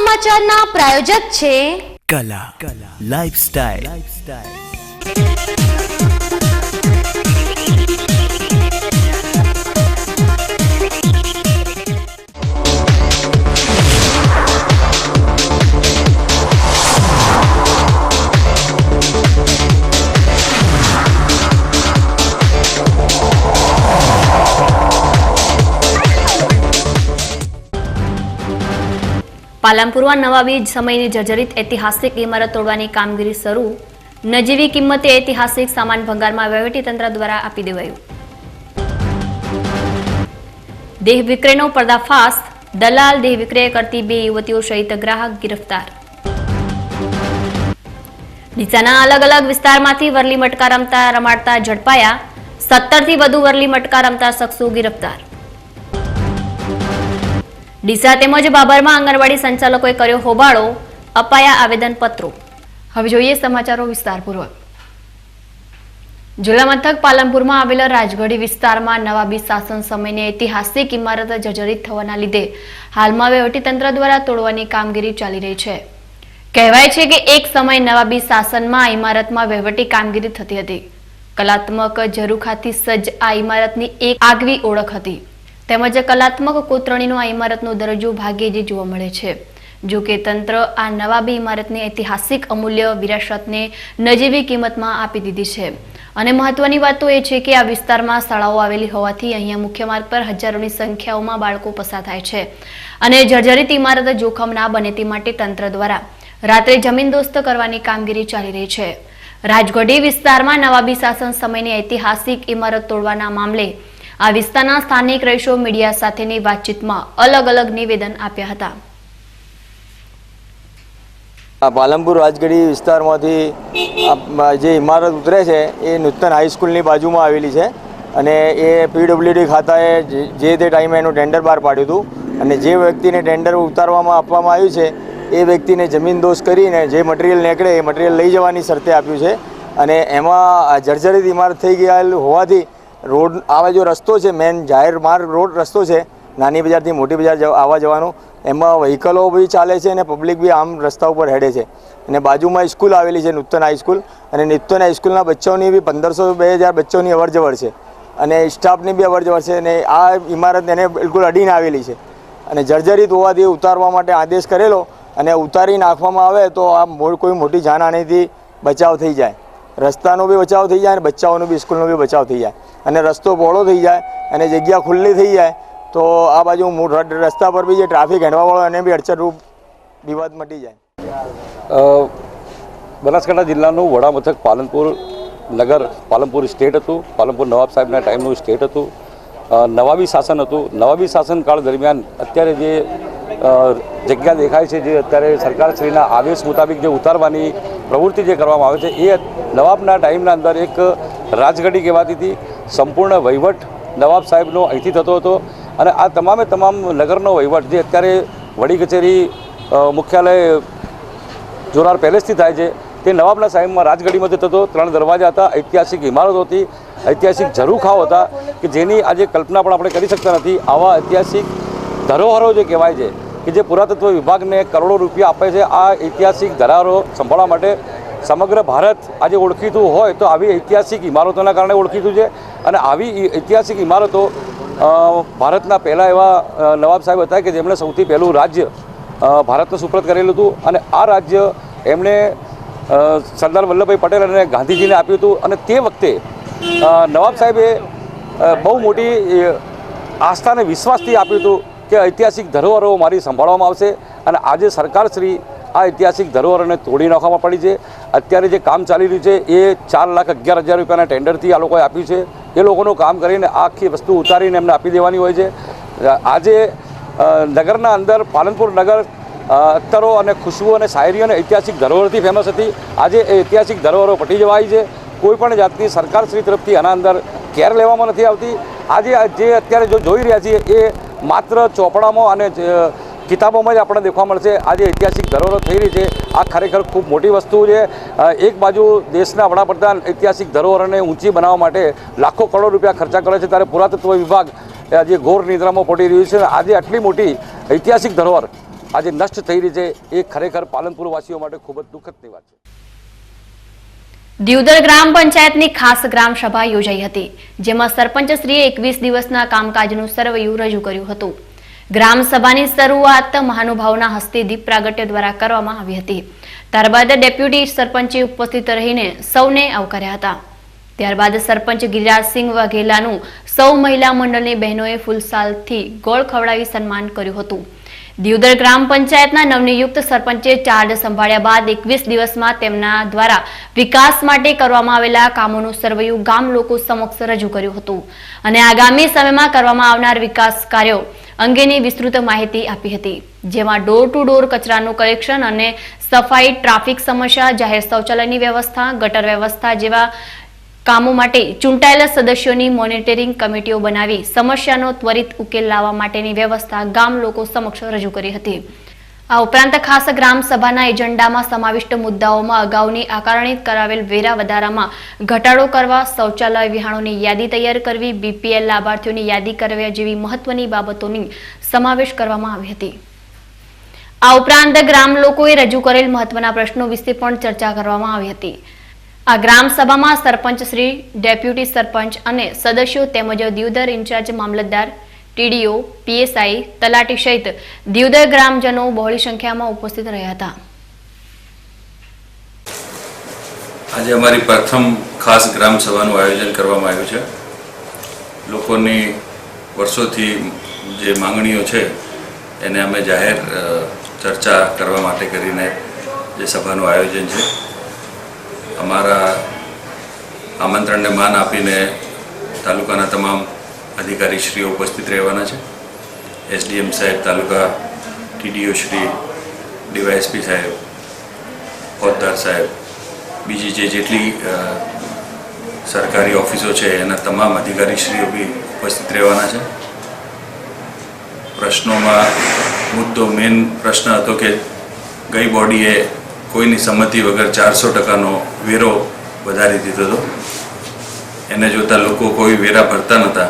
સમાચારના પ્રાયોજક છે કલા લાઇફસ્ટાઇલ। પાલનપુરમાં નવા બીજ સમયની જર્જરિત ઐતિહાસિક ઇમારત તોડવાની કામગીરી શરૂ। નજીવી કિંમતે ઐતિહાસિક સામાન ભંગારમાં વહીવટીતંત્ર દ્વારા આપી દેવાયું। દેહ વિક્રયનો પર્દાફાશ। દલાલ દેહ વિક્રય કરતી 2 યુવતીઓ સહિત ગ્રાહક ગિરફતાર। ડીસાના અલગ અલગ વિસ્તારમાંથી વરલી મટકા રમાડતા ઝડપાયા। 17 થી વધુ વરલી મટકા રમતા શખ્સો ગિરફતાર। ડીસા તેમજ બાબરમાં આંગણવાડી સંચાલકોએ કર્યો હોબાળો। અપાયા આવેદનપત્રો। હવે જોઈએ સમાચારો વિસ્તારપૂર્વક। જિલ્લા મથક પાલનપુરમાં આવેલા રાજગઢી વિસ્તારમાં નવાબી શાસન સમયની ઐતિહાસિક ઇમારત જર્જરિત થવાના લીધે હાલમાં વહીવટીતંત્ર દ્વારા તોડવાની કામગીરી ચાલી રહી છે। કહેવાય છે કે એક સમય નવાબી શાસનમાં આ ઇમારતમાં વહીવટી કામગીરી થતી હતી। કલાત્મક ઝરૂખાથી સજ્જ આ ઇમારતની એક આગવી ઓળખ હતી। તેમજ કલાત્મક કોતરણીનો આ ઇમારતનો દરજ્જો ભાગ્યે જ જોવા મળે છે। જો કે તંત્ર આ નવાબી ઇમારતની ઐતિહાસિક અમૂલ્ય વિરાસતને નજીવી કિંમતમાં આપી દીધી છે। અને મહત્વની વાત તો એ છે કે આ વિસ્તારમાં શાળાઓ આવેલી હોવાથી અહીંયા મુખ્ય માર્ગ પર હજારોની સંખ્યાઓમાં બાળકો પસાર થાય છે। અને જર્જરિત ઇમારત જોખમ ના બને તે માટે તંત્ર દ્વારા રાત્રે જમીનદોસ્ત કરવાની કામગીરી ચાલી રહી છે। રાજગઢી વિસ્તારમાં નવાબી શાસન સમયની ઐતિહાસિક ઇમારત તોડવાના મામલે આ વિસ્તારના સ્થાનિક રહીશો મીડિયા સાથેની વાતચીતમાં અલગ અલગ નિવેદન આપ્યા હતા। પાલનપુર રાજગઢી વિસ્તારમાંથી જે ઇમારત ઉતરે છે એ નૂતન હાઈસ્કૂલની બાજુમાં આવેલી છે અને એ પીડબ્લ્યુડી ખાતાએ જે તે ટાઈમે એનું ટેન્ડર બહાર પાડ્યું હતું અને જે વ્યક્તિને ટેન્ડર ઉતારવામાં આપવામાં આવ્યું છે એ વ્યક્તિને જમીનદોસ્ત કરીને જે મટીરિયલ નીકળે એ મટીરિયલ લઈ જવાની શરતે આપ્યું છે। અને એમાં જર્જરિત ઇમારત થઈ ગયેલ હોવાથી રોડ આવા જો રસ્તો છે મેન જાહેર માર્ગ રોડ રસ્તો છે નાની બજારથી મોટી બજાર આવવા જવાનું એમાં વ્હીકલો બી ચાલે છે અને પબ્લિક બી આમ રસ્તા ઉપર હેડે છે। અને બાજુમાં સ્કૂલ આવેલી છે નૂતન હાઈસ્કૂલ અને નૂતન હાઈસ્કૂલના બચ્ચાઓની બી 1500-2000 બચ્ચાઓની અવરજવર છે અને સ્ટાફની બી અવરજવર છે અને આ ઇમારત એને બિલકુલ અડીને આવેલી છે અને જર્જરિત હોવાથી ઉતારવા માટે આદેશ કરેલો અને ઉતારી નાખવામાં આવે તો આ કોઈ મોટી જાનહાનિથી બચાવ થઈ જાય। રસ્તાનો બી બચાવ થઈ જાય અને બચ્ચાઓનો બી સ્કૂલનો બી બચાવ થઈ જાય અને રસ્તો પહોળો થઈ જાય અને જગ્યા ખુલ્લી થઈ જાય તો આ બાજુ રસ્તા પર બી જે ટ્રાફિક હેડવાવાળો એને બી અડચણરૂપ વિવાદ મટી જાય। બનાસકાંઠા જિલ્લાનું વડા મથક પાલનપુર નગર પાલનપુર સ્ટેટ હતું। પાલનપુર નવાબ સાહેબના ટાઈમનું સ્ટેટ હતું। નવાબી શાસન હતું। નવાબી શાસનકાળ દરમિયાન અત્યારે જે જગ્યા દેખાય છે જે અત્યારે સરકારશ્રીના આદેશ મુતાબિક જે ઉતારવાની પ્રવૃત્તિ જે કરવામાં આવે છે એ નવાબના ટાઈમના અંદર એક રાજગઢી કહેવાતી હતી। સંપૂર્ણ વહીવટ નવાબ સાહેબનો અહીંથી થતો હતો અને આ તમામે તમામ નગરનો વહીવટ જે અત્યારે વડી કચેરી મુખ્યાલય જોરાર પેલેસથી થાય છે તે નવાબના સાહેબમાં રાજગઢીમાંથી થતો। 3 દરવાજા હતા, ઐતિહાસિક ઇમારતો હતી, ઐતિહાસિક ઝરૂખાઓ હતા કે જેની આજે કલ્પના પણ આપણે કરી શકતા નથી। આવા ઐતિહાસિક ધરોહરો જે કહેવાય છે કે જે પુરાતત્વ વિભાગને કરોડો રૂપિયા આપે છે આ ઐતિહાસિક ધરોહરો સંભાળવા માટે સમગ્ર ભારત આજે ઓળખીતું હોય તો આવી ઐતિહાસિક ઇમારતોના કારણે ઓળખીતું છે। અને આવી ઐતિહાસિક ઇમારતો ભારતના પહેલાં એવા નવાબ સાહેબ હતા કે જેમણે સૌથી પહેલું રાજ્ય ભારતને સુપ્રત કરેલું હતું અને આ રાજ્ય એમણે સરદાર વલ્લભભાઈ પટેલ અને ગાંધીજીને આપ્યું હતું। અને તે વખતે નવાબ સાહેબે બહુ મોટી આસ્થા અને વિશ્વાસથી આપ્યું હતું કે ઐતિહાસિક ધરોહરો મારી સંભાળવામાં આવશે અને આજે સરકારશ્રી આ ઐતિહાસિક ધરોહરોને તોડી નાખવામાં પડી છે। અત્યારે જે કામ ચાલી રહ્યું છે એ 4,11,000 રૂપિયાના ટેન્ડરથી આ લોકોએ આપ્યું છે। એ લોકોનું કામ કરીને આખી વસ્તુ ઉતારીને એમને આપી દેવાની હોય છે। આજે નગરના અંદર પાલનપુર નગર અત્તરો અને ખુશ્બુ અને શાયરી અને ઐતિહાસિક ધરોહરથી ફેમસ હતી। આજે એ ઐતિહાસિક ધરોહરો પટી જવાય છે। કોઈપણ જાતની સરકારશ્રી તરફથી આના અંદર કેર લેવામાં નથી આવતી। આજે જે અત્યારે જો જોઈ રહ્યા છીએ એ માત્ર ચોપડામાં અને કિતાબોમાં જ આપણને દેખવા મળશે। આજે ઐતિહાસિક ધરોહરો થઈ રહી છે આ ખરેખર ખૂબ મોટી વસ્તુ છે। એક બાજુ દેશના વડાપ્રધાન ઐતિહાસિક ધરોહરોને ઊંચી બનાવવા માટે લાખો કરોડ રૂપિયા ખર્ચા કરે છે ત્યારે પુરાતત્વ વિભાગ આજે ઘોર નિદ્રામાં પડી રહ્યું છે। આજે આટલી મોટી ઐતિહાસિક ધરોહર આજે નષ્ટ થઈ રહી છે એ ખરેખર પાલનપુરવાસીઓ માટે ખૂબ જ દુઃખદની વાત છે. દિયોદર ગ્રામ પંચાયતની ખાસ ગ્રામ સભા યોજાઈ હતી, જેમાં સરપંચશ્રીએ 21 દિવસના કામકાજનું સરવૈયું રજૂ કર્યું હતું. ગ્રામ સભાની શરૂઆત મહાનુભાવોના હસ્તે દીપ પ્રાગટ્ય દ્વારા કરવામાં આવી હતી. ત્યારબાદ ડેપ્યુટી સરપંચે ઉપસ્થિત રહીને સૌને આવકાર્યા હતા. ત્યારબાદ સરપંચ ગિરિરાજસિંહ વાઘેલાનું સૌ મહિલા મંડળની બહેનોએ ફૂલસાલથી ગોળ ખવડાવી સન્માન કર્યું હતું. દિયોદર ગ્રામ પંચાયતના નવનિયુક્ત સરપંચે ચાર્જ સંભાળ્યા બાદ 21 દિવસમાં તેમના દ્વારા વિકાસ માટે કરવામાં આવેલા કામોનું સરવૈયું ગામ લોકો સમક્ષ રજૂ કર્યું હતું અને આગામી સમયમાં કરવામાં આવનાર વિકાસ કાર્યો અંગેની વિસ્તૃત માહિતી આપી હતી, જેમાં ડોર ટુ ડોર કચરાનું કલેક્શન અને સફાઈ, ટ્રાફિક સમસ્યા, જાહેર શૌચાલયની વ્યવસ્થા, ગટર વ્યવસ્થા જેવા કામો માટે ચૂંટાયેલા સદસ્યોની મોનિટરિંગ કમિટીઓ બનાવી સમસ્યાનો ત્વરિત ઉકેલ લાવવા માટેની વ્યવસ્થા ગામ લોકો સમક્ષ રજૂ કરી હતી. આ ઉપરાંત ખાસ ગ્રામ સભાના એજન્ડામાં સમાવિષ્ટ મુદ્દાઓમાં અગાઉની આકારણીત કરાવેલ વેરા વધારામાં ઘટાડો કરવા, શૌચાલય વિહાણોની યાદી તૈયાર કરવી, BPL લાભાર્થીઓની યાદી કરવા જેવી મહત્વની બાબતોની સમાવેશ કરવામાં આવી હતી. આ ઉપરાંત ગ્રામ લોકોએ રજૂ કરેલ મહત્વના પ્રશ્નો વિશે પણ ચર્ચા કરવામાં આવી હતી. આ ગ્રામ સભામાં સરપંચ શ્રી, ડેપ્યુટી સરપંચ અને સદસ્યો તેમજ દિયોદર ઇન્ચાર્જ મામલતદાર, TDO, PSI, તલાટી સહિત દિયોદર ગ્રામજનો બહોળી સંખ્યામાં ઉપસ્થિત રહ્યા હતા. આજે અમારી પ્રથમ ખાસ ગ્રામ સભાનું આયોજન કરવામાં આવ્યું છે. લોકોની વર્ષોથી જે માંગણીઓ છે એને અમે જાહેર ચર્ચા કરવા માટે કરીને જે સભાનું આયોજન છે. અમારા આમંત્રણને માન આપીને તાલુકાના તમામ અધિકારીશ્રીઓ ઉપસ્થિત રહેવાના છે. SDM સાહેબ, તાલુકા TDO શ્રી, DYSP સાહેબ, હોદ્દાર સાહેબ, બીજી જેટલી સરકારી ઓફિસો છે એના તમામ અધિકારીશ્રીઓ બી ઉપસ્થિત રહેવાના છે. પ્રશ્નોમાં મુદ્દો મેઇન પ્રશ્ન હતો કે ગઈ બોડીએ કોઈની સંમતિ વગર 400%નો વેરો વધારી દીધો હતો. એને જોતાં લોકો કોઈ વેરા ભરતા નહોતા.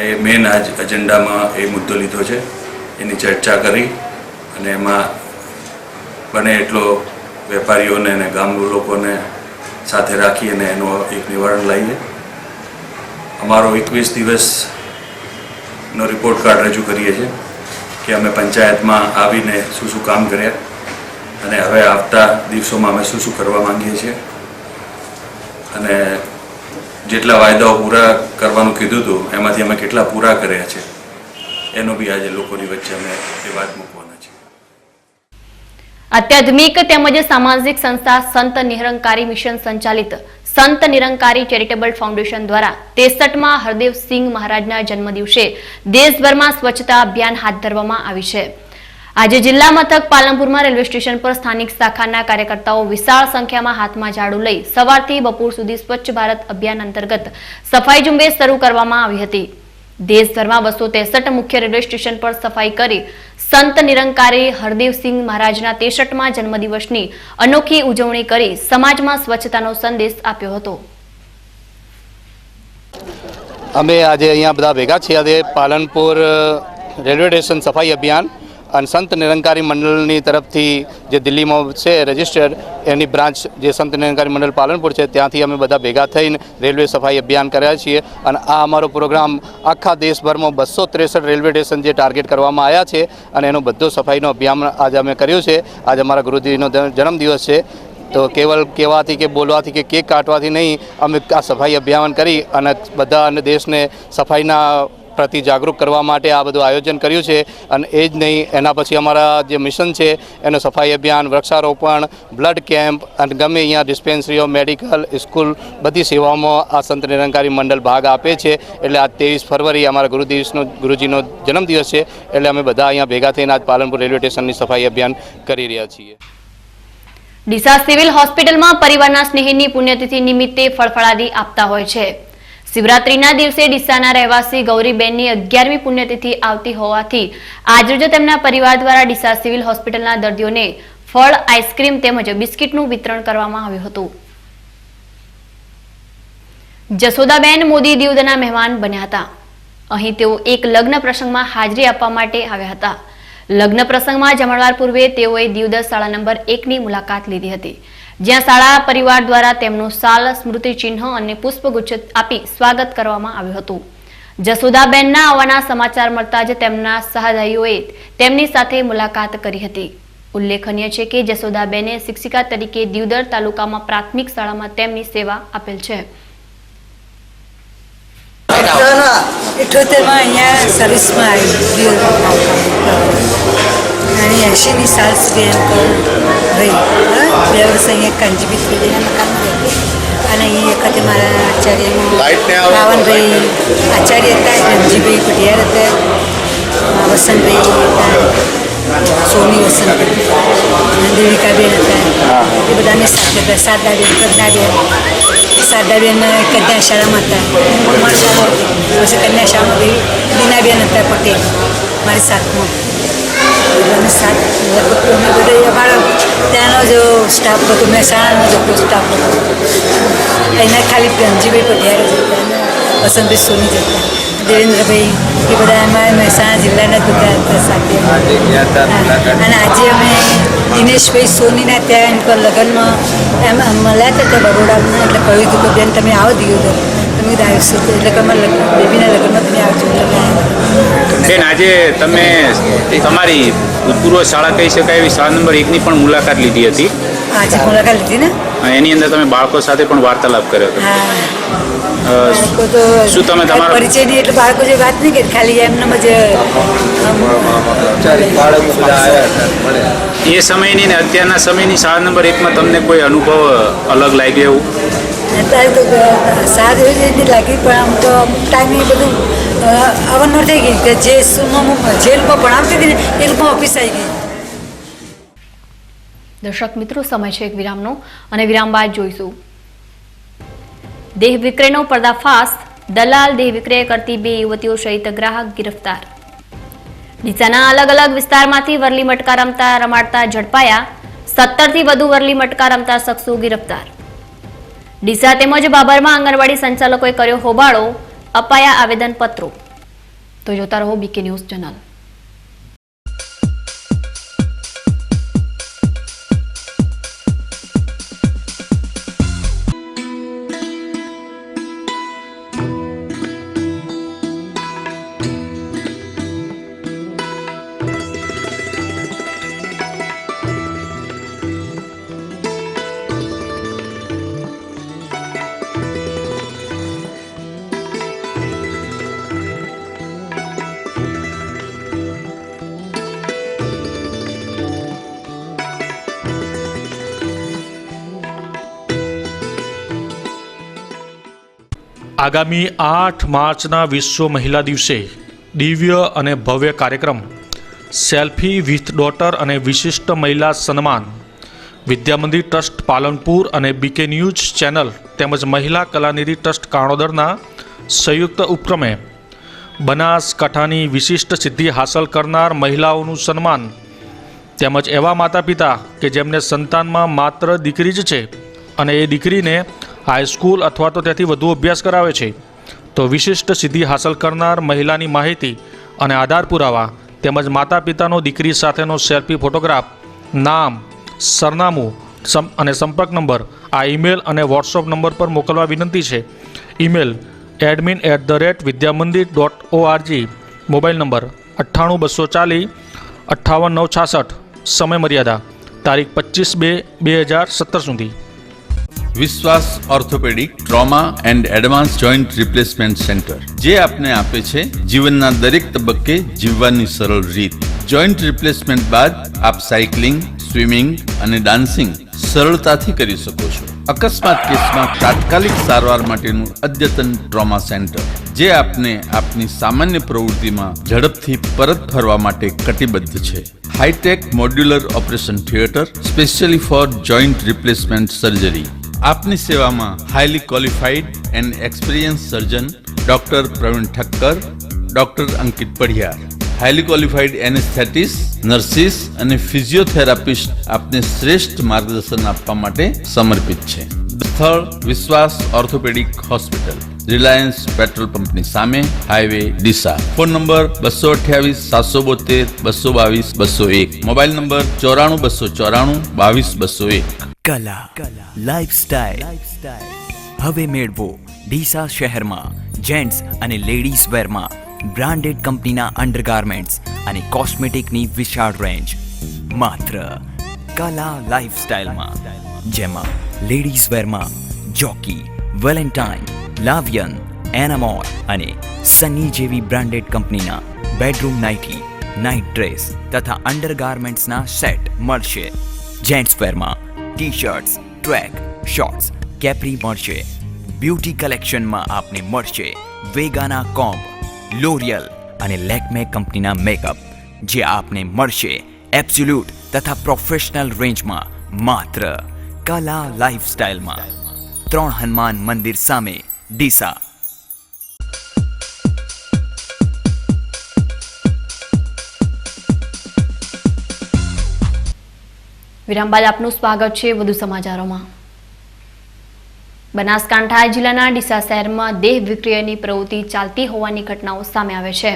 એ મેઇન આજ એજન્ડામાં એ મુદ્દો લીધો છે. એની ચર્ચા કરી અને એમાં બને એટલો વેપારીઓને અને ગામ લોકોને સાથે રાખી અને એનું એક નિવારણ લાવીએ. અમારો 21 દિવસનો રિપોર્ટ કાર્ડ રજૂ કરીએ છીએ કે અમે પંચાયતમાં આવીને શું શું કામ કર્યા અને હવે આવતા દિવસોમાં અમે શું શું કરવા માંગીએ છીએ અને જેટલા વાયદાઓ પૂરા કરવાનું કીધું હતું એમાંથી અમે કેટલા પૂરા કર્યા છે એનો બી આજે લોકોની વચ્ચે અમે એ વાત મૂકવાના છે. અત્યાધુનિક તેમજ સામાજિક સંસ્થા સંત નિરંકારી મિશન સંચાલિત સંત નિરંકારી ચેરિટેબલ ફાઉન્ડેશન દ્વારા 63માં હરદેવસિંહ મહારાજના જન્મદિવસે દેશભરમાં સ્વચ્છતા અભિયાન હાથ ધરવામાં આવી છે. આજે જિલ્લા મથક પાલનપુરમાં રેલવે સ્ટેશન પર સ્થાનિક શાખાના કાર્યકર્તાઓ વિશાળ સંખ્યામાં હાથમાં ઝાડુ લઈ સવારથી બપોર સુધી સ્વચ્છ ભારત અભિયાન અંતર્ગત સફાઈ ઝુંબેશ શરૂ કરવામાં આવી હતી. દેશભરમાં 263 મુખ્ય રેલવે સ્ટેશન પર સફાઈ કરી સંત નિરંકારી હરદેવસિંહ મહારાજના 63માં જન્મદિવસની અનોખી ઉજવણી કરી સમાજમાં સ્વચ્છતાનો સંદેશ આપ્યો હતો. અમે આજે અહીંયા બધા ભેગા છીએ. આજે પાલનપુર રેલવે સ્ટેશન સફાઈ અભિયાન અને સંત નિરંકારી મંડળની તરફથી જે દિલ્હીમાં છે રજિસ્ટર્ડ એની બ્રાન્ચ જે સંત નિરંકારી મંડળ પાલનપુર છે ત્યાંથી અમે બધા ભેગા થઈને રેલવે સફાઈ અભિયાન કર્યા છીએ. અને આ અમારો પ્રોગ્રામ આખા દેશભરમાં 263 રેલવે સ્ટેશન જે ટાર્ગેટ કરવામાં આવ્યા છે અને એનો બધો સફાઈનો અભિયાન આજે અમે કર્યું છે. આજે અમારા ગુરુજીનો જન્મદિવસ છે તો કેવલ કહેવાથી કે બોલવાથી કે કેક કાટવાથી નહીં, અમે આ સફાઈ અભિયાન કરી અને બધા અને દેશને સફાઈના પ્રતિ જાગૃત કરવા માટે આ બધું આયોજન કર્યું છે. અને એ જ નહીં, એના પછી અમારા જે મિશન છે એનો સફાઈ અભિયાન, વૃક્ષારોપણ, બ્લડ કેમ્પ અને ગમે અહીંયા ડિસ્પેન્સરીઓ, મેડિકલ, સ્કૂલ બધી સેવાઓમાં આ સંત નિરંકારી મંડળ ભાગ આપે છે. એટલે આજ 23 ફરવરી અમારા ગુરુજીનો જન્મદિવસ છે એટલે અમે બધા અહીંયા ભેગા થઈને આજ પાલનપુર રેલવે સ્ટેશનની સફાઈ અભિયાન કરી રહ્યા છીએ. ડીસા સિવિલ હોસ્પિટલમાં પરિવારના સ્નેહીની પુણ્યતિથિ નિમિત્તે ફળફળાદી આપતા હોય છે. શિવરાત્રીના દિવસે ડીસાના રહેવાસી ગૌરીબેનની 11મી પુણ્યતિથિ આવતી હોવાથી આજરોજ તેમના પરિવાર દ્વારા ડીસા સિવિલ હોસ્પિટલના દર્દીઓને ફળ, આઈસ્ક્રીમ તેમજ બિસ્કિટનું વિતરણ કરવામાં આવ્યું હતું. જસોદાબેન મોદી દિયોદરના મહેમાન બન્યા હતા. અહીં તેઓ એક લગ્ન પ્રસંગમાં હાજરી આપવા માટે આવ્યા હતા. લગ્ન પ્રસંગમાં જમણવાર પૂર્વે તેઓએ દિવદસ શાળા નંબર 1ની મુલાકાત લીધી હતી, જ્યાં શાળા પરિવાર દ્વારા તેમનું શાલ સ્મૃતિ ચિહ્ન અને પુષ્પગુચ્છ આપી સ્વાગત કરવામાં આવ્યું હતું. જસોદાબેનના આવવાના સમાચાર મળતા જ તેમના સહાધ્યાયીઓએ તેમની સાથે મુલાકાત કરી હતી. ઉલ્લેખનીય છે કે જસોદાબેને શિક્ષિકા તરીકે દિવદર તાલુકામાં પ્રાથમિક શાળામાં તેમની સેવા આપેલ છે. 78માં અહીંયા સર્વિસમાં આવી અને 80ની સાલ સુધી એમ રહી 2 વર્ષ અહીંયા કાંજીબી ત્રિવેદીના મકાનમાં રહી અને અહીં વખતે મારા આચાર્ય રાવણભાઈ આચાર્ય હતા, રણજીભાઈ પટિયાર હતા, વસંતભાઈ હતા, સોની વસંત દેવિકાબેન હતા, એ બધાની સાથે હતા. શારદાબેન, પ્રજ્ઞાબેન, શારદાબેન કન્યા શાળામાં હતા, કુમાર શાળા હતી, પછી કન્યા શાળામાં દીનાબેન હતા પટેલ મારી સાથમાં. અને સાત લગભગ અમે બધા અમારો ત્યાંનો જો સ્ટાફ હતો, મહેસાણાનો જતો સ્ટાફ હતો. એના ખાલી રણજીભાઈ પટિયાર જ હતા અને વસંતભાઈ સોની જ હતા, દેવેન્દ્રભાઈ, એ બધા એમાં મહેસાણા જિલ્લાના જ બધા હતા સાથે. અને આજે અમે દિનેશભાઈ સોનીના ત્યાં એમ લગ્નમાં એમ મળ્યા હતા ત્યાં બરોડામાં, એટલે કહ્યું હતું કે બેન તમે આવો દિયોદર, તમે આવીશું એટલે કે અમારા બેબીના લગ્નમાં તમે આવજો એટલે અમે. બેન, આજે તમે તમારી ભૂતપૂર્વ શાળા કહી શકાય એવી શાળા નંબર 1ની પણ મુલાકાત લીધી હતી. આજે મુલાકાત લીધી ને, એની અંદર તમે બાળકો સાથે પણ વાર્તાલાપ કર્યો હતો. બાળકો તો શું તમે તમારા પરિચયની એટલે બાળકો જે વાત નહીં કરી, ખાલી એમને જ એ સમયની ને અત્યારના સમયની શાળા નંબર 1માં તમને કોઈ અનુભવ અલગ લાગ્યો એવું? અત્યારે તો સાદ એવી રીતે લાગી, પણ આમ તો અમુક ટાઈમે એ બધું અવનર થઈ ગઈ કે જે સ્કૂલમાં હું જે લોકો ભણાવતી હતી ને એ લોકો ઓફિસ આવી ગઈ. દર્શક મિત્રો, સમય છે એક વિરામનો અને વિરામ બાદ જોઈશું. દેહ વિક્રયનો પર્દાફાશ, દલાલ દેહ વિક્રય કરતી 2 યુવતીઓ સહિત ગ્રાહક ગિરફતાર. ડીસાના અલગ અલગ વિસ્તારમાંથી વરલી મટકા રમાડતા ઝડપાયા. 17થી વધુ વરલી મટકા રમતા શખ્સો ગિરફતાર. ડીસા તેમજ બાબરમાં આંગણવાડી સંચાલકોએ કર્યો હોબાળો, અપાયા આવેદનપત્રો. તો જોતા રહો બીકે ન્યૂઝ ચેનલ. આગામી 8 માર્ચના વિશ્વ મહિલા દિવસે દિવ્ય અને ભવ્ય કાર્યક્રમ સેલ્ફી વિથ ડોટર અને વિશિષ્ટ મહિલા સન્માન વિદ્યામંદિર ટ્રસ્ટ પાલનપુર અને બીકે ન્યૂઝ ચેનલ તેમજ મહિલા કલાનિધિ ટ્રસ્ટ કાણોદરના સંયુક્ત ઉપક્રમે બનાસકાંઠાની વિશિષ્ટ સિદ્ધિ હાંસલ કરનાર મહિલાઓનું સન્માન તેમજ એવા માતા પિતા કે જેમને સંતાનમાં માત્ર દીકરી જ છે અને એ દીકરીને હાઈસ્કૂલ અથવા તો તેથી વધુ અભ્યાસ કરાવે છે, તો વિશિષ્ટ સિદ્ધિ હાંસલ કરનાર મહિલાની માહિતી અને આધાર પુરાવા તેમજ માતા પિતાનો દીકરી સાથેનો સેલ્ફી ફોટોગ્રાફ, નામ, સરનામું અને સંપર્ક નંબર આ ઈમેલ અને વોટ્સઅપ નંબર પર મોકલવા વિનંતી છે. ઈમેલ admin@vidyamandir.org, મોબાઈલ નંબર 98 240 58 966, સમય મર્યાદા તારીખ 25/2/2017 સુધી. વિશ્વાસ orthopaedic trauma and advance joint replacement centre, જે આપને આપે છે જીવનના દરેક તબક્કે જીવવાની સરળ રીત. જોઈન્ટ રિપ્લેસમેન્ટ બાદ આપ સાયકલિંગ, સ્વિમિંગ અને ડાન્સિંગ સરળતાથી કરી શકો છો. અકસ્માત કેસમાં તાત્કાલિક સારવાર માટેનું અદ્યતન ટ્રોમા સેન્ટર, જે આપને આપની સામાન્ય પ્રવૃત્તિમાં ઝડપથી પરત ફરવા માટે કટિબદ્ધ છે. Hi tech modular operation theatre specially for joint replacement surgery. આપની સેવામાં highly qualified and experience surgeon doctor Pravin Thakkar, doctor Ankit Padhiyar, highly qualified anaesthetist, nurses અને ફિઝિયોથેરાપિસ્ટ આપને શ્રેષ્ઠ માર્ગદર્શન આપવા માટે સમર્પિત છે. સ્થળ વિશ્વાસ ઓર્થોપેડિક હોસ્પિટલ, રિલાયન્સ પેટ્રોલ પંપની સામે, highway Deesa. Phone number 228 772 222 201. Mobile number 94 294 22 201. કલા લાઇફસ્ટાઇલ હવે મેળવો ડીસા શહેરમાં જેન્ટ્સ અને લેડીઝ વેરમાં બ્રાન્ડેડ કંપનીના અંડરગાર્મેન્ટ્સ અને કોસ્મેટિકની વિશાળ રેન્જ માત્ર કલા લાઇફસ્ટાઇલમાં, જેમાં લેડીઝ વેરમાં જોકી, વેલેન્ટાઇન, લાવિયન, એનામોર અને સની જેવી બ્રાન્ડેડ કંપનીના બેડરૂમ નાઇટી, નાઇટ ડ્રેસ તથા અંડરગાર્મેન્ટ્સના સેટ મળશે. જેન્ટ્સ વેરમાં T shirts, track, shorts, capri મળશે. બ્યુટી કલેક્શનમાં આપને મળશે વેગાના કોમ્બ, લોરિયલ અને લેક્મે કંપનીના મેકઅપ, જે આપને મળશે એબ્સોલ્યુટ તથા પ્રોફેશનલ રેન્જમાં માત્ર કલા લાઇફસ્ટાઇલમાં. 3 હનુમાન મંદિર સામે, ડીસા. વિરામ બાદ આપનું સ્વાગત છે વધુ સમાચારોમાં. બનાસકાંઠા જિલ્લાના ડીસા શહેરમાં દેહ વિક્રયની પ્રવૃત્તિ ચાલતી હોવાની ઘટનાઓ સામે આવે છે,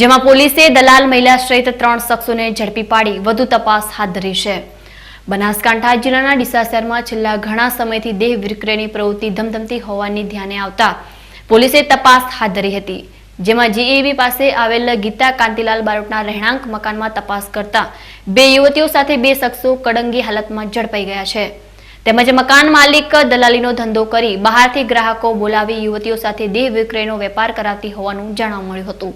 જેમાં પોલીસે દલાલ મહિલા સહિત 3 શખ્સોને ઝડપી પાડી વધુ તપાસ હાથ ધરી છે. બનાસકાંઠા જિલ્લાના ડીસા શહેરમાં છેલ્લા ઘણા સમયથી દેહ વિક્રયની પ્રવૃત્તિ ધમધમતી હોવાની ધ્યાને આવતા પોલીસે તપાસ હાથ ધરી હતી, જેમાં જીએબી પાસે આવેલ ગીતા કાંતિલાલ બારોટના રહેણાંક મકાનમાં તપાસ કરતા 2 યુવતીઓ સાથે 2 શખ્સો કડંગી હાલતમાં ઝડપાઈ ગયા છે. તેમજ મકાન માલિક દલાલીનો ધંધો કરી બહારથી ગ્રાહકો બોલાવી યુવતીઓ સાથે દેહ વિક્રયનો વેપાર કરાવતી હોવાનું જાણવા મળ્યું હતું,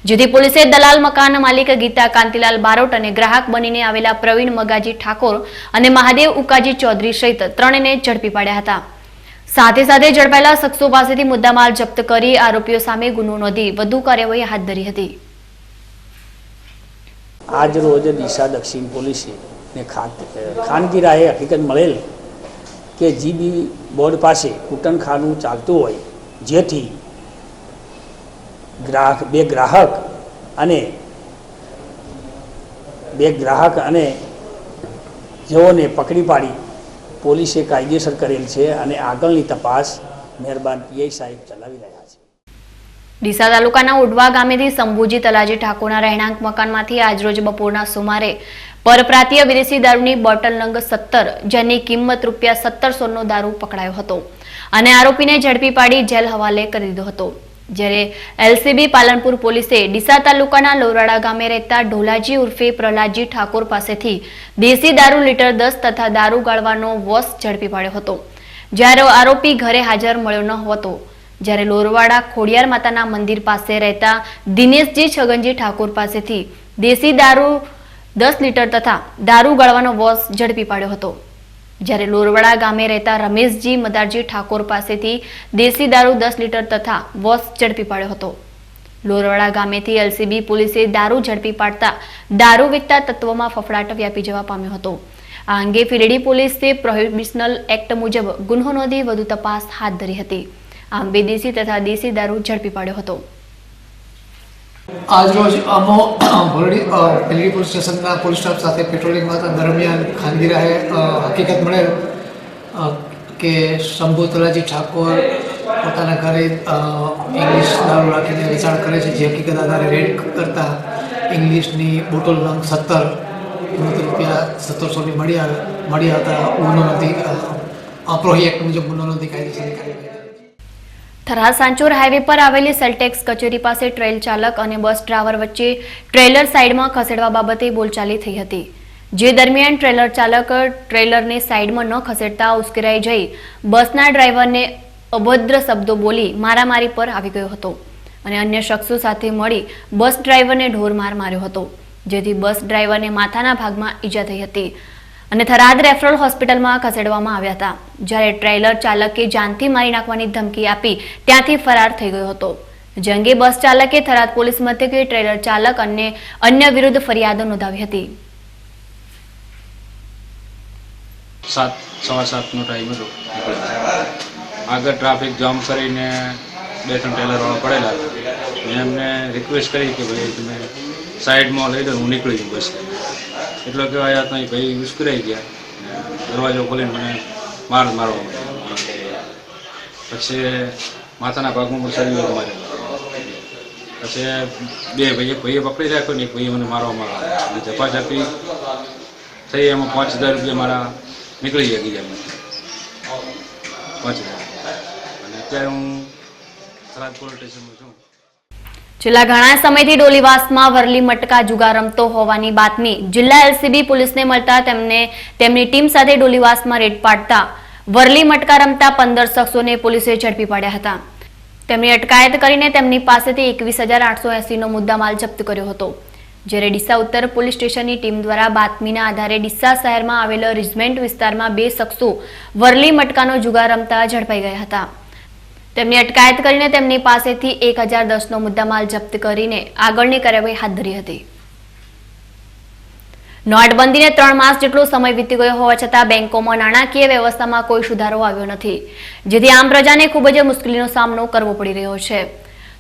જેથી પોલીસે દલાલ મકાન માલિક ગીતા કાંતિલાલ બારોટ અને ગ્રાહક બનીને આવેલા પ્રવીણ મગાજી ઠાકોર અને મહાદેવ ઉકાજી ચૌધરી સહિત 3 ને ઝડપી પાડ્યા હતા. સાથે સાથે ઝડપાયેલા શખ્સો પાસેથી મુદ્દામાલ જપ્ત કરી આરોપીઓ સામે ગુનો નોંધી વધુ કાર્યવાહી હાથ ધરી હતી. આજ રોજ ડીસા દક્ષિણ પોલીસે ખાનગી રાહે હકીકત મળેલ કે જીબી બોર્ડ પાસે કૂટણખાનું ચાલતું હોય, જેથી બે ગ્રાહક અને જેઓને પકડી પાડી પોલીસે કાયદેસર કરેલ છે અને આગળની તપાસ મહેરબાન પીઆઈ સાહેબ ચલાવી રહ્યા છે. ડીસા તાલુકાના ઉડવા ગામેથી શંભુજી તલાજી ઠાકોરના રહેણાંક મકાનમાંથી આજરોજ બપોરના સુમારે પરપ્રાંતીય વિદેશી દારૂની બોટલ નંગ 17, જેની કિંમત ₹1700નો દારૂ પકડાયો હતો અને આરોપીને ઝડપી પાડી જેલ હવાલે કરી દીધો હતો. જ્યારે એલસીબી પાલનપુર પોલીસે ડીસા તાલુકાના લોરાડા ગામે રહેતા ઢોલાજી ઉર્ફે પ્રહલાદજી ઠાકોર પાસેથી દેશી દારૂ લીટર 10 તથા દારૂ ગાળવાનો વોસ ઝડપી પાડ્યો હતો, જ્યારે આરોપી ઘરે હાજર મળ્યો ન હતો. જ્યારે લોરવાડા ખોડિયાર માતાના મંદિર પાસે રહેતા દિનેશજી છગનજી ઠાકોર પાસેથી દેશી દારૂ 10 લીટર તથા દારૂ ગાળવાનો વોસ ઝડપી પાડ્યો હતો. જ્યારે લોરવાડા ગામે રહેતા રમેશજી મદારજી ઠાકોર પાસેથી દેશી દારૂ 10 લીટર તથા વોસ ઝડપી પાડ્યો હતો. લોરવાડા ગામેથી એલસીબી પોલીસે દારૂ ઝડપી પાડતા દારૂ વેચતા તત્વોમાં ફફડાટ વ્યાપી જવા પામ્યો હતો. આ અંગે ફીરડી પોલીસે પ્રોહિબિશનલ એક્ટ મુજબ ગુનો નોંધી વધુ તપાસ હાથ ધરી હતી. આમ વિદેશી તથા દેશી દારૂ ઝડપી પાડ્યો હતો. આજરોજ અમો ફીરડી પોલીસ સ્ટેશનના પોલીસ સ્ટાફ સાથે પેટ્રોલિંગ દરમિયાન ખાનગી રાહે હકીકત મળેલ કે શંભુ તલાજી ઠાકોર પોતાના ઘરે ઇંગ્લિશ દારૂ રાખીને વેચાણ કરે છે, જે હકીકત આધારે રેડ કરતા ઇંગ્લિશની બોટલ નંગ 17 કિંમત ₹1700ની મળી હતા. ગુનો નોંધી પ્રોહી એક્ટ મુજબ ગુનો નોંધી કાયદેસરની કાર્યવાહી. થરાદ સાંચોર હાઈવે પર આવેલી સેલટેક્સ કચેરી પાસે ટ્રેલ ચાલક અને બસ ડ્રાઈવર વચ્ચે ટ્રેલર સાઈડમાં ખસેડવા બાબતે બોલચાલી થઈ હતી, જે દરમિયાન ટ્રેલર ચાલક ટ્રેલરને સાઈડમાં ન ખસેડતા ઉશ્કેરાઈ જઈ બસના ડ્રાઈવરને અભદ્ર શબ્દો બોલી મારામારી પર આવી ગયો હતો અને અન્ય શખ્સો સાથે મળી બસ ડ્રાઈવરને ઢોરમાર માર્યો હતો, જેથી બસ ડ્રાઈવરને માથાના ભાગમાં ઈજા થઈ હતી અને થરાદ રેફરલ હોસ્પિટલમાં ખસેડવામાં આવ્યા હતા. જ્યારે ટ્રેલર ચાલકે જાનથી મારી નાખવાની ધમકી આપી ત્યાંથી ફરાર થઈ ગયો હતો. જે અંગે બસ ચાલકે થરાદ પોલીસ મથકે ટ્રેલર ચાલક અને અન્ય વિરુદ્ધ ફરિયાદ નોંધાવી હતી. 7:15નો ટાઈમ હતો. આગળ ટ્રાફિક જામ કરીને 2-3 ટ્રેલરવાળા પડેલા હતા. મેં એમને રિક્વેસ્ટ કરી કે ભાઈ તમે સાઈડમાં લઈ દો, હું નીકળી જઉં બસ. એટલો કહેવાય ત્યાં ભાઈ ઉશ્કેરાઈ ગયા, દરવાજો ખોલીને મને મારવા માંડ્યા. પછી માથાના ભાગમાં પણ શરીર મારેલું. પછી બે ભાઈએ પકડી રાખ્યો ને એક ભાઈએ મને મારવામાં આવ્યો અને ઝપાઝપી થઈ. એમાં 5000 રૂપિયા મારા નીકળી ગયા ગીજામાંથી 5000. અને અત્યારે હું થરાદ પોલીસ સ્ટેશનમાં છું. છેલ્લા ઘણા સમયથી ડોલીવાસમાં વરલી મટકા જુગાર રમતો હોવાની બાતમી જિલ્લા એલસીબી પોલીસને મળતા તેમની ટીમ સાથે ડોલીવાસમાં રેડ પાડતા વરલી મટકા રમતા 15 શખ્સોને પોલીસે ઝડપી પાડ્યા હતા. તેમની અટકાયત કરીને તેમની પાસેથી 21,880 નો મુદ્દામાલ જપ્ત કર્યો હતો. જ્યારે ડીસા ઉત્તર પોલીસ સ્ટેશનની ટીમ દ્વારા બાતમીના આધારે ડીસા શહેરમાં આવેલ રિજમેન્ટ વિસ્તારમાં 2 શખ્સો વરલી મટકાનો જુગાર રમતા ઝડપાઈ ગયા હતા. તેમની અટકાયત કરીને તેમની પાસેથી 1010 નો મુદ્દામાલ જપ્ત કરીને આગળની કાર્યવાહી હાથ ધરી હતી. નોટબંધીને 3 માસ જેટલો સમય વીતી ગયો હોવા છતાં બેંકોમાં નાણાકીય વ્યવસ્થામાં કોઈ સુધારો આવ્યો નથી, જેથી આમ પ્રજાને ખૂબ જ મુશ્કેલીનો સામનો કરવો પડી રહ્યો છે.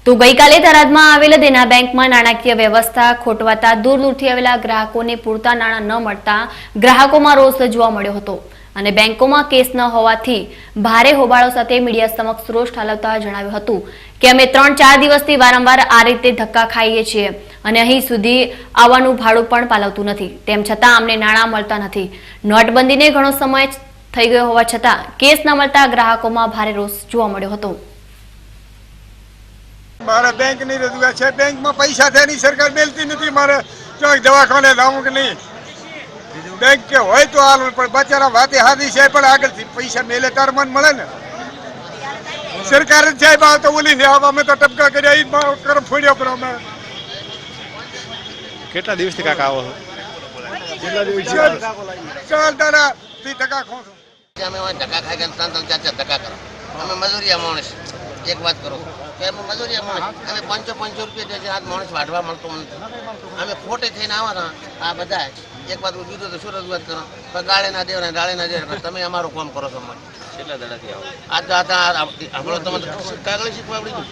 તો ગઈકાલે થરાદમાં આવેલ દેના બેંકમાં નાણાકીય વ્યવસ્થા ખોટવાતા દૂર દૂરથી આવેલા ગ્રાહકોને પૂરતા નાણાં ન મળતા ગ્રાહકોમાં રોષ જોવા મળ્યો હતો અને બેંકોમાં કેસ ન હોવાથી ભારે હોબાળો સાથે મીડિયા સમક્ષ રોષ ઠાલવતા જણાવ્યું હતું કે અમે 3-4 દિવસથી વારંવાર આ રીતે ધક્કા ખાઈએ છીએ અને અહીં સુધી આવવાનું ભાડું પણ પાલવતું નથી, તેમ છતાં અમને નાણાં મળતા નથી. નોટબંધીને ઘણો સમય થઈ ગયો હોવા છતાં કેસ ન મળતા ગ્રાહકોમાં ભારે રોષ જોવા મળ્યો હતો. મારા બેંકની રજૂઆત છે, બેંકમાં પૈસા તેની સરકાર મેળતી નથી. મારે ક્યાંક દવાખાને લાવું કે નહીં, બેંક કે હોય તો હાલ, પણ બચારા વાતે હાથી છે પણ આગળથી પૈસા મેલે તાર મન મળે ને. સરકાર જ સાહેબ આ તો ઓલી છે, અમે તો ટપકા કર્યા એ કરમ ફોડ્યો. પણ અમે કેટલા દિવસથી કાકા આવો છો? ચાલ તારા 30% ખો છો. અમે ધક્કા ખાઈ ગયા 3-4 ધક્કા કરો. અમે મજૂરિયા માણસ, એક વાત કરો કે અમે મજૂરિયા માણસ, અમે 500 રૂપિયા દે છે. આ માણસ વાઢવા મળતો નથી. અમે ખોટે થઈને આવવાના આ બધા. એક વાત બીજું તો શું રજૂઆત કરો, ગાળે ના દેવાના ડાળે ના દેવાના. તમે અમારું કામ કરો છો. કેટલા દાડાથી આવો? આપણો તમને કાગળ શીખવા આવડી ગયું.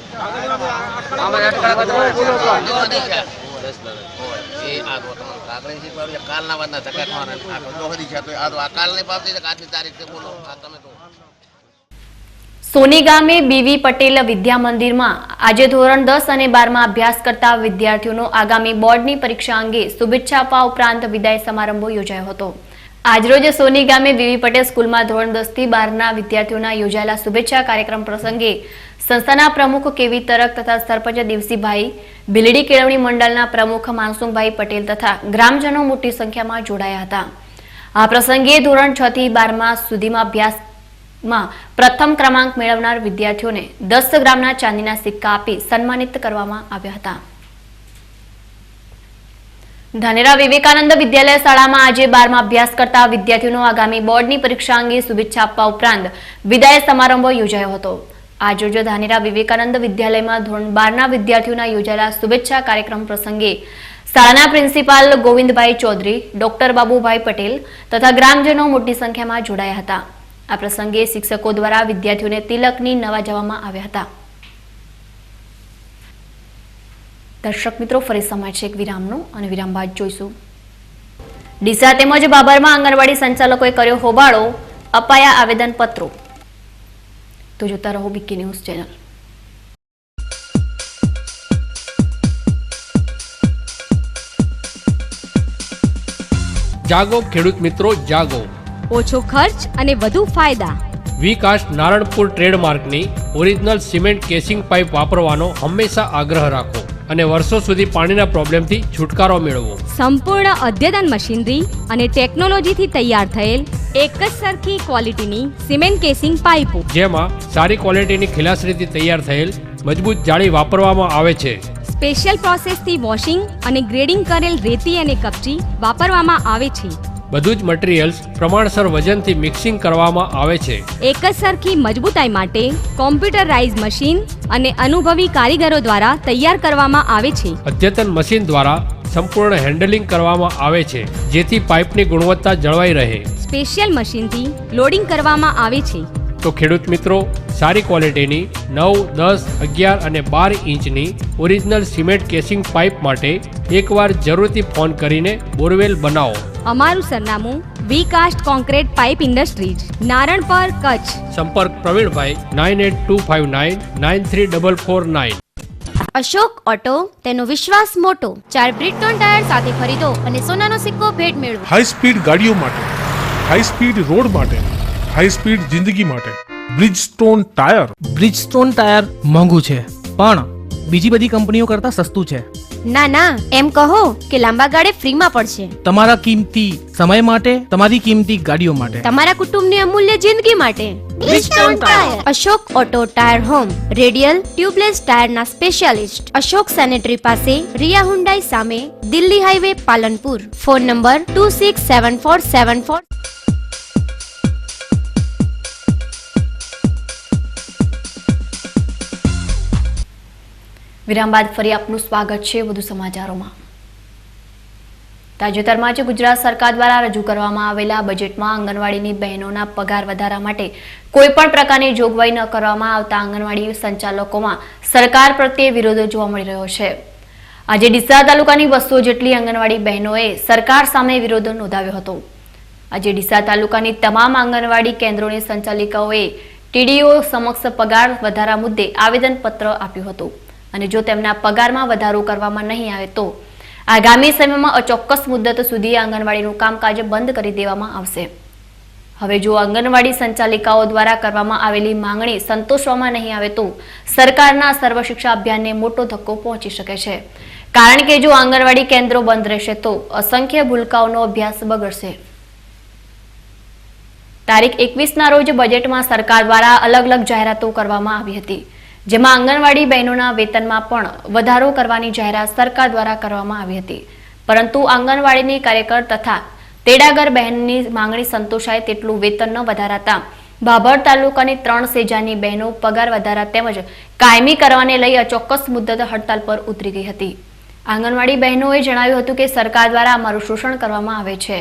કાલના વાતના ધક્કા ખાવાના. કાલની બાબતી આજની તારીખ બોલો. તમે તો સોની ગામે બીવી પટેલ વિદ્યા મંદિરમાં આજે ધોરણ 10 અને 12માં અભ્યાસ કરતા વિદ્યાર્થીઓનો આગામી બોર્ડની પરીક્ષા અંગે શુભેચ્છા આપવા ઉપરાંત વિદાય સમારંભ યોજાયો હતો. આજરોજ સોની ગામે બીવી પટેલ સ્કૂલમાં ધોરણ 10 થી 12ના વિદ્યાર્થીઓના યોજાયેલા શુભેચ્છા કાર્યક્રમ પ્રસંગે સંસ્થાના પ્રમુખ કેવી તરક તથા સરપંચ દેવસીભાઈ, ભીલડી કેળવણી મંડળના પ્રમુખ માનસુમભાઈ પટેલ તથા ગ્રામજનો મોટી સંખ્યામાં જોડાયા હતા. આ પ્રસંગે ધોરણ 6 થી 12માં સુધીમાં અભ્યાસમાં પ્રથમ ક્રમાંક મેળવનાર વિદ્યાર્થીઓને 10 ગ્રામના ચાંદીના સિક્કા આપી સન્માનિત કરવામાં આવ્યા હતા. ધાનેરા વિવેકાનંદ વિદ્યાલય શાળામાં આજે 12માં અભ્યાસ કરતા વિદ્યાર્થીઓનો આગામી બોર્ડની પરીક્ષા અંગે શુભેચ્છા આપવા ઉપરાંત વિદાય સમારંભ યોજાયો હતો. આજરોજ ધાનેરા વિવેકાનંદ વિદ્યાલયમાં ધોરણ 12ના વિદ્યાર્થીઓના યોજાયેલા શુભેચ્છા કાર્યક્રમ પ્રસંગે શાળાના પ્રિન્સિપાલ ગોવિંદભાઈ ચૌધરી, ડોક્ટર બાબુભાઈ પટેલ તથા ગ્રામજનો મોટી સંખ્યામાં જોડાયા હતા. આ પ્રસંગે શિક્ષકો દ્વારા વિદ્યાર્થીઓને તિલકની નવાજવામાં આવ્યા હતા. દર્શક મિત્રો, ફરી સમય છે એક વિરામનો અને વિરામ બાદ જોઈશું. ડીસા તેમજ બાબરમાં આંગણવાડી સંચાલકોએ કર્યો હોબાળો, અપાયા આવેદનપત્રો. તો જોતા રહો બીકે ન્યૂઝ ચેનલ. જાગો ખેડૂત મિત્રો, જાગો. ઓછો ખર્ચ અને વધુ ફાયદા. વિકાસ Naranpur ટ્રેડમાર્કની original cement casing pipe વાપરવાનો હંમેશા આગ્રહ રાખો અને વર્ષો સુધી પાણીના પ્રોબ્લેમથી છુટકારો મેળવો. સંપૂર્ણ અદ્યતન મશીનરી અને ટેકનોલોજીથી તૈયાર થયેલ એક જ સરખી ક્વોલિટીની સિમેન્ટ કેસિંગ પાઇપો, જેમાં સારી ક્વોલિટીની ખિલાસરીથી તૈયાર થયેલ મજબૂત જાળી વાપરવામાં આવે છે. સ્પેશિયલ પ્રોસેસથી વોશિંગ અને ગ્રેડિંગ કરેલ રેતી અને કપચી વાપરવામાં આવે છે. બધું જ મટીરીયલ્સ પ્રમાણસર વજનથી મિક્સિંગ કરવામાં આવે છે. એક જ સરખી મજબૂતાઈ માટે કોમ્પ્યુટરાઇઝ મશીન અને અનુભવી કારીગરો દ્વારા તૈયાર કરવામાં આવે છે. અદ્યતન મશીન દ્વારા સંપૂર્ણ હેન્ડલિંગ કરવામાં આવે છે, જેથી પાઇપની ગુણવત્તા જળવાઈ રહે. સ્પેશિયલ મશીનથી લોડિંગ કરવામાં આવે છે. તો ખેડૂત મિત્રો, સારી ક્વોલિટીની 9, 10, 11 અને 12 ઇંચની ઓરિજિનલ સિમેન્ટ કેસિંગ પાઇપ માટે એકવાર જરૂરથી ફોન કરીને બોરવેલ બનાવો. અમારું સરનામું V cast concrete pipe industries, Naranpar, Kutch. સંપર્ક પ્રવીણભાઈ 9825993449. અશોક ઓટો, તેનો વિશ્વાસ મોટો. 4 બ્રિટોન ટાયર સાથે ખરીદો અને સોનાનો સિક્કો ભેટ મેળવો. હાઈ સ્પીડ ગાડીઓ માટે, હાઈ સ્પીડ રોડ માટે, હાઈ સ્પીડ જિંદગી માટે બ્રિજસ્ટોન ટાયર. બ્રિજસ્ટોન ટાયર મોંઘું છે પણ બીજી બધી કંપનીઓ કરતાં સસ્તું છે. ના ના, એમ કહો કે લાંબા ગાળે ફ્રીમાં પડશે. તમારા કિંમતી સમય માટે, તમારી કિંમતી ગાડીઓ માટે, તમારા કુટુંબની અમૂલ્ય જિંદગી માટે. Bridgestone tyre. Ashok auto tyre home, radial tubeless ટાયરના સ્પેશિયાલિસ્ટ. અશોક સેનેટરી પાસે, રિયા હુન્ડાઈ સામે, Delhi highway, Palanpur. Phone number 267474. વિરામ બાદ ફરી આપનું સ્વાગત છે વધુ સમાચારોમાં. તાજેતરમાં જ ગુજરાત સરકાર દ્વારા રજૂ કરવામાં આવેલા બજેટમાં આંગણવાડીની બહેનોના પગાર વધારા માટે કોઈ પણ પ્રકારની જોગવાઈ ન કરવામાં આવતા આંગણવાડી સંચાલકોમાં સરકાર પ્રત્યે વિરોધ જોવા મળી રહ્યો છે. આજે ડીસા તાલુકાની 200 જેટલી આંગણવાડી બહેનોએ સરકાર સામે વિરોધ નોંધાવ્યો હતો. આજે ડીસા તાલુકાની તમામ આંગણવાડી કેન્દ્રોની સંચાલિકાઓએ ટીડીઓ સમક્ષ પગાર વધારા મુદ્દે આવેદનપત્ર આપ્યું હતું અને જો તેમના પગારમાં વધારો કરવામાં નહીં આવે તો આગામી સમયમાં અચોક્કસ મુદ્દત સુધી આંગણવાડીનું કામકાજ બંધ કરી દેવામાં આવશે. હવે જો આંગણવાડી સંચાલિકાઓ દ્વારા કરવામાં આવેલી માંગણી સંતોષવામાં નહીં આવે તો સરકારના સર્વ શિક્ષા અભિયાનને મોટો ધક્કો પહોંચી શકે છે, કારણ કે જો આંગણવાડી કેન્દ્રો બંધ રહેશે તો અસંખ્ય ભૂલકાઓનો અભ્યાસ બગડશે. તારીખ 21ના રોજ બજેટમાં સરકાર દ્વારા અલગ અલગ જાહેરાતો કરવામાં આવી હતી, જેમાં આંગણવાડી બહેનોના વેતનમાં પણ વધારો કરવાની જાહેરાત સરકાર દ્વારા કરવામાં આવી હતી, પરંતુ આંગણવાડીની કાર્યકર તથા તેડાગર બહેનની માંગણી સંતોષાય તેટલું વેતન ન વધારાતા ભાભર તાલુકાની 3 સેજાની બહેનો પગાર વધારા તેમજ કાયમી કરવાને લઈ અચોક્કસ મુદ્દત હડતાલ પર ઉતરી ગઈ હતી. આંગણવાડી બહેનોએ જણાવ્યું હતું કે સરકાર દ્વારા અમારું શોષણ કરવામાં આવે છે.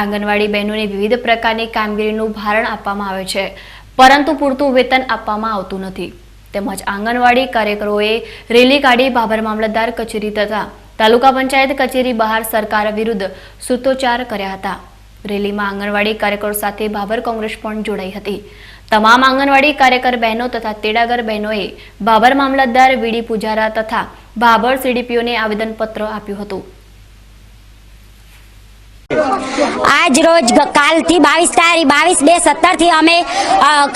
આંગણવાડી બહેનોને વિવિધ પ્રકારની કામગીરીનું ભારણ આપવામાં આવે છે, પરંતુ પૂરતું વેતન આપવામાં આવતું નથી. તેમજ આંગણવાડી કાર્યકરોએ રેલી કાઢી ભાભર મામલતદાર કચેરી તથા તાલુકા પંચાયત કચેરી બહાર સરકાર વિરુદ્ધ સૂત્રોચ્ચાર કર્યા હતા. રેલીમાં આંગણવાડી કાર્યકરો સાથે ભાભર કોંગ્રેસ પણ જોડાઈ હતી. તમામ આંગણવાડી કાર્યકર બહેનો તથા તેડાગર બહેનોએ ભાભર મામલતદાર વીડી પૂજારા તથા ભાભર સીડીપીઓને આવેદનપત્ર આપ્યું હતું. આજ રોજ કાલથી 22/2/17 અમે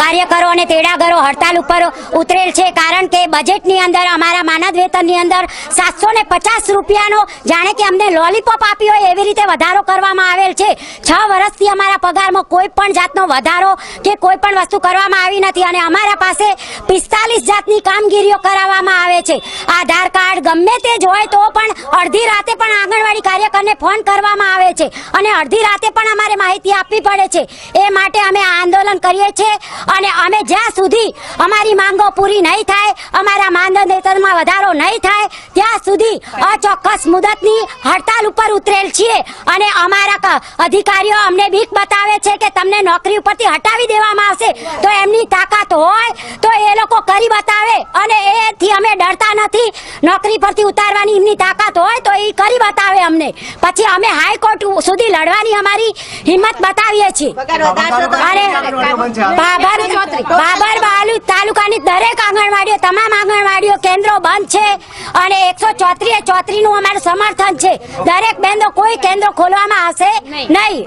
કાર્યકરો અને તેડાગરો હડતાલ ઉપર ઉતરેલ છે, કારણ કે બજેટની અંદર અમારા માનદ વેતનની અંદર 750 રૂપિયાનો જાણે કે અમને લોલીપોપ આપી હોય એવી રીતે વધારો કરવામાં આવેલ છે. 6 વર્ષથી અમારા પગારમાં કોઈ પણ જાતનો વધારો કે કોઈ પણ વસ્તુ કરવામાં આવી નથી અને અમારા પાસે 45 જાતની કામગીરીઓ કરાવવામાં આવે છે. આધાર કાર્ડ ગમે તે જ હોય તો પણ અડધી રાતે પણ આંગણવાડી કાર્યકરને ફોન કરવામાં આવે છે અને અડધી રાતે પણ અમારે માહિતી આપવી પડે છે. એ માટે અમે આંદોલન કરીએ છીએ અને અમે જ્યાં સુધી અમારી માંગો પૂરી નહીં થાય, અમારા માનદ વેતનમાં વધારો નહીં થાય ત્યાં સુધી અચોક્કસ મુદતની હડતાલ ઉપર ઉતરેલ છીએ અને અમારા અધિકારીઓ અમને બીક બતાવે છે કે તમને નોકરી ઉપરથી હટાવી દેવામાં આવશે. તો એમની તાકાત હોય તો એ લોકો કરી બતાવે અને એથી અમે ડરતા નથી. નોકરી પરથી ઉતારવાની એમની તાકાત હોય તો એ કરી બતાવે અમને, પછી અમે હાઈકોર્ટ સુધી લડવાની અમારી હિંમત બતાવીએ છીએ. અને ભાભર તાલુકાની દરેક આંગણવાડીઓ, તમામ આંગણવાડીઓ કેન્દ્રો બંધ છે અને 134 નું અમારું સમર્થન છે. દરેક બેનો કોઈ કેન્દ્ર ખોલવામાં આવશે નહીં.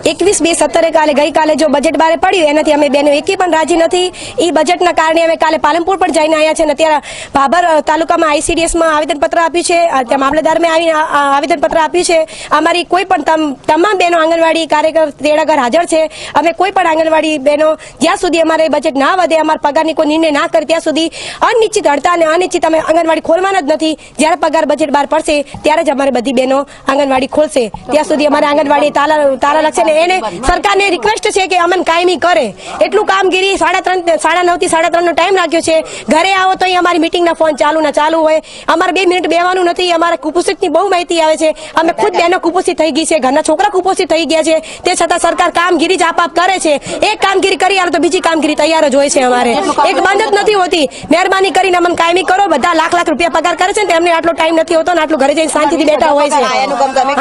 21/2/17 ગઈકાલે જો બજેટ બહાર પડ્યું એનાથી અમે બેનો એકી પણ રાજી નથી. એ બજેટના કારણે અમે કાલે પાલનપુર પણ જઈને આવ્યા છે અને અત્યારે ભાભર તાલુકામાં આઈસીડીએસમાં આવેદનપત્ર આપ્યું છે, ત્યાં મામલતદારમાં આવીને આવેદનપત્ર આપ્યું છે. અમારી કોઈ પણ તમામ બહેનો આંગણવાડી કાર્યકર તેડાગર હાજર છે. અમે કોઈ પણ આંગણવાડી બહેનો જ્યાં સુધી અમારે બજેટ ના વધે, અમારા પગારની કોઈ નિર્ણય ના કરે ત્યાં સુધી અનિશ્ચિત હડતાલ અને અનિશ્ચિત અમે આંગણવાડી ખોલવાના જ નથી. જ્યારે પગાર બજેટ બહાર પડશે ત્યારે જ અમારે બધી બહેનો આંગણવાડી ખોલશે. ત્યાં સુધી અમારે આંગણવાડી તાલા લાગશે ને એને સરકારને રિક્વેસ્ટ છે કે અમને કાયમી કરે એટલું કામગીરી 9:30 થી 3:30 નો ટાઈમ રાખ્યો છે. ઘરે આવો તો અમારી મીટિંગના ફોન ચાલુ હોય. અમારે 2 મિનિટ બેવાનું નથી. અમારે કુપોષિતની બહુ માહિતી આવે છે. અમે ખુદ બહેનો કુપોષિત થઈ ગઈ છે, ઘરના છોકરા કુપોષિત થઈ ગયા છે. તે છતાં સરકાર કામગીરી જ આપઆપ કરે છે. એક કામગીરી કરી આવે તો બીજી કામગીરી તૈયાર જ હોય છે. અમારે એક બંધ જ નથી હોતી. મહેરબાની કરીને અમને કાયમી કરો. બધા લાખ રૂપિયા પગાર કરે છે ને તેમને આટલો ટાઈમ નથી હોતો ને આટલું ઘરે જઈને શાંતિથી બેઠા હોય છે.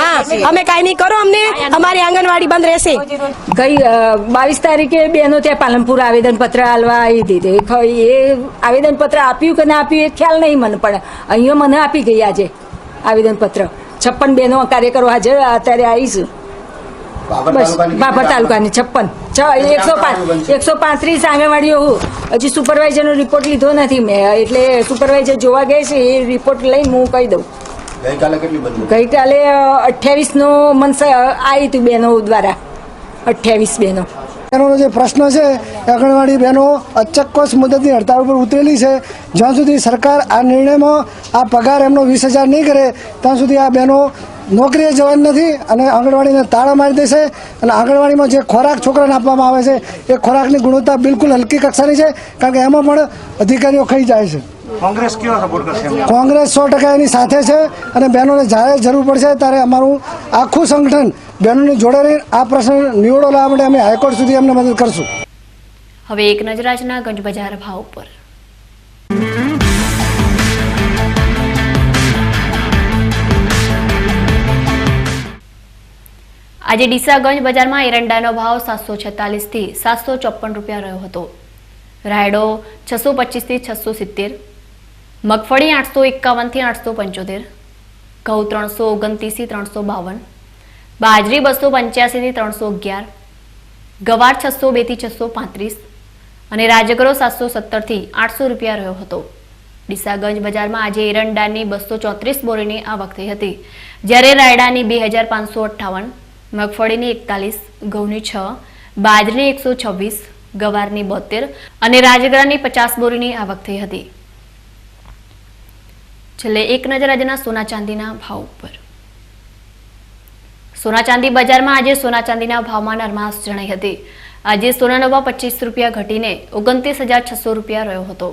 હા, અમે કાયમી કરો. અમને અમારી આંગણવાડી બંધ રહેશે. ગઈ 22 તારીખે બહેનો ત્યાં પાલનપુર આવેદનપત્ર આલવા આવી હતી. એ આવેદનપત્ર આપ્યું કે ના આપ્યું એ ખ્યાલ નહીં મને, પણ અહીંયા મને આપી ગઈ આજે આવેદનપત્ર. 56 બહેનો કાર્યકરો હાજર અત્યારે આવીશું. બાબર તાલુકાની 56 135 આંગણવાડીઓ. હજી સુપરવાઇઝરનો રિપોર્ટ લીધો નથી મેં, એટલે સુપરવાઇઝર જોવા ગઈ છે. એ રિપોર્ટ લઈને હું કહી દઉં. ગઈકાલે 28 નો મન આવી હતી બહેનો દ્વારા, 28 બહેનો. બહેનોનો જે પ્રશ્ન છે આંગણવાડી બહેનો અચક્કસ મુદતની હડતાળ ઉપર ઉતરેલી છે. જ્યાં સુધી સરકાર આ નિર્ણયમાં આ પગાર એમનો 20,000 નહીં કરે ત્યાં સુધી આ બહેનો નોકરીએ જવાની નથી અને આંગણવાડીને તાળા મારી દેશે. અને આંગણવાડીમાં જે ખોરાક છોકરાને આપવામાં આવે છે એ ખોરાકની ગુણવત્તા બિલકુલ હલકી કક્ષાની છે, કારણ કે એમાં પણ અધિકારીઓ ખાઈ જાય છે. કોંગ્રેસ કેવો સપોર્ટ કરશે? કોંગ્રેસ 100% એની સાથે છે અને બહેનોને જ્યારે જરૂર પડશે ત્યારે અમારું આખું સંગઠન બહેનોની જોડે રહીને આ પ્રશ્ન નિવડો લાવવા માટે અમે હાઈકોર્ટ સુધી અમને મદદ કરશું. હવે એક નજર આજના ગંજ બજાર ભાવ ઉપર. આજે ડીસાગંજ બજારમાં એરંડાનો ભાવ 746 થી 754 રૂપિયા રહ્યો હતો. રાયડો 625 થી 670, મગફળી 851 થી 875, ઘઉં 329 થી 352, બાજરી 285 થી 311, ગવાર 602 થી 635 અને રાજગરો 717 થી 800 રૂપિયા રહ્યો હતો. ડીસાગંજ બજારમાં આજે એરંડાની 234 બોરીની આવક થઈ હતી, જ્યારે રાયડાની 2558, મગફળીની 41, ઘઉંની 6, બાજરીની 126, ગવારની 72 અને રાજગરાની 50 બોરીની આવક થઈ હતી. છેલ્લે એક નજર આજના સોના ચાંદીના ભાવ ઉપર. સોના ચાંદી બજારમાં આજે સોના ચાંદીના ભાવમાં નરમાશ જણાઈ હતી. આજે સોનાનો ભાવ 25 રૂપિયા ઘટીને 29,600 રૂપિયા રહ્યો હતો,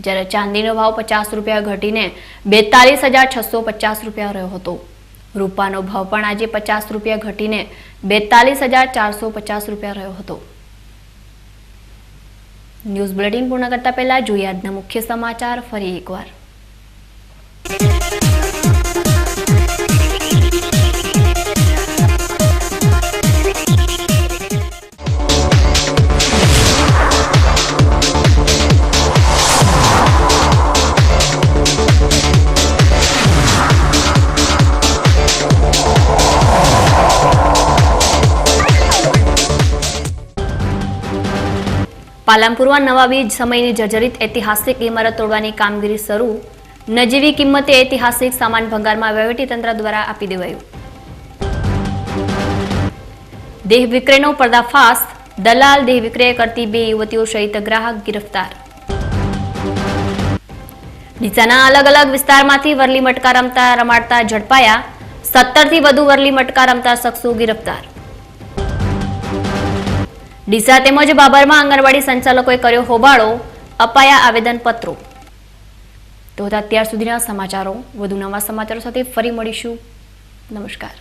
જ્યારે ચાંદીનો ભાવ 50 રૂપિયા ઘટીને 42,650 રૂપિયા રહ્યો હતો. રૂપાનો ભાવ પણ આજે 50 રૂપિયા ઘટીને 42,450 રૂપિયા રહ્યો હતો. ન્યૂઝ બુલેટિન પૂર્ણ કરતા પહેલા જોઈએ આજના મુખ્ય સમાચાર ફરી એકવાર. પાલનપુરમાં નવા બીજ સમયની જર્જરિત ઐતિહાસિક ઇમારત તોડવાની કામગીરી શરૂ. નજીવી કિંમતે ઐતિહાસિક સામાન ભંગારમાં વહીવટીતંત્ર દ્વારા આપી દેવાયું. દેહ વિક્રયનો પર્દાફાશ. દલાલ દેહ વિક્રય કરતી 2 યુવતીઓ સહિત ગ્રાહક ગિરફ્તાર. ડીસાના અલગ અલગ વિસ્તારમાંથી વરલી મટકા રમાડતા ઝડપાયા. 17 થી વધુ વરલી મટકા રમતા શખ્સો ગિરફ્તાર. ડીસા તેમજ બાબરમાં આંગણવાડી સંચાલકોએ કર્યો હોબાળો. અપાયા આવેદનપત્રો. તો અત્યાર સુધીના સમાચારો. વધુ નવા સમાચારો સાથે ફરી મળીશું. નમસ્કાર.